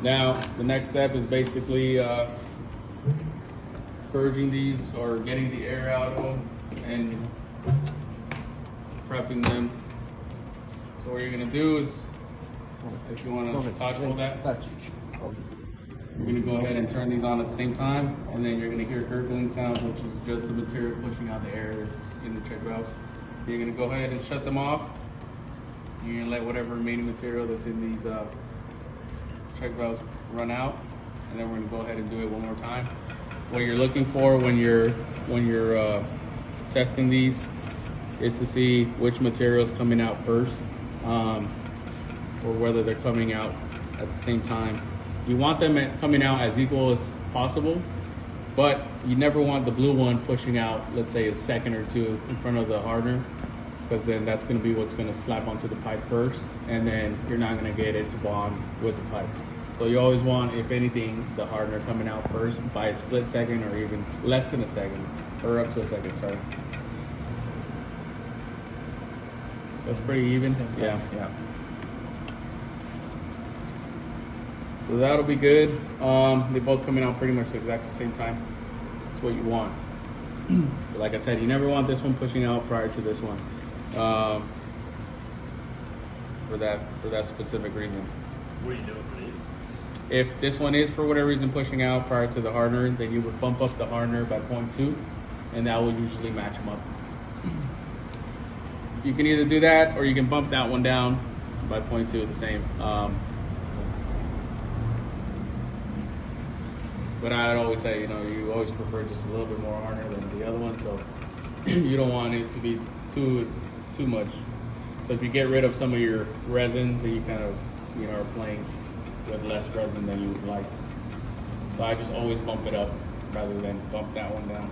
Now, the next step is basically purging these or getting the air out of them and prepping them. So what you're gonna do is, if you want to touch all that, you're gonna go ahead and turn these on at the same time, and then you're gonna hear gurgling sounds, which is just the material pushing out the air that's in the check valves. You're gonna go ahead and shut them off. You're gonna let whatever remaining material that's in these check valves run out, and then we're gonna go ahead and do it one more time. What you're looking for when you're testing these is to see which material is coming out first, or whether they're coming out at the same time. You want them coming out as equal as possible, but you never want the blue one pushing out, let's say, a second or two in front of the hardener, because then that's going to be what's going to slap onto the pipe first, and then you're not going to get it to bond with the pipe. So you always want, if anything, the hardener coming out first by a split second, or even less than a second, or up to a second, sorry. So that's pretty even. Yeah. So that'll be good. They're both coming out pretty much the exact same time. That's what you want. But like I said, you never want this one pushing out prior to this one, for that specific reason. What are you doing for these? If this one is for whatever reason pushing out prior to the hardener, then you would bump up the hardener by 0.2, and that will usually match them up. You can either do that, or you can bump that one down by 0.2, the same. But I'd always say, you always prefer just a little bit more hardener than the other one, so you don't want it to be too much. So if you get rid of some of your resin, then you kind of are playing with less resin than you would like. So I just always bump it up rather than bump that one down.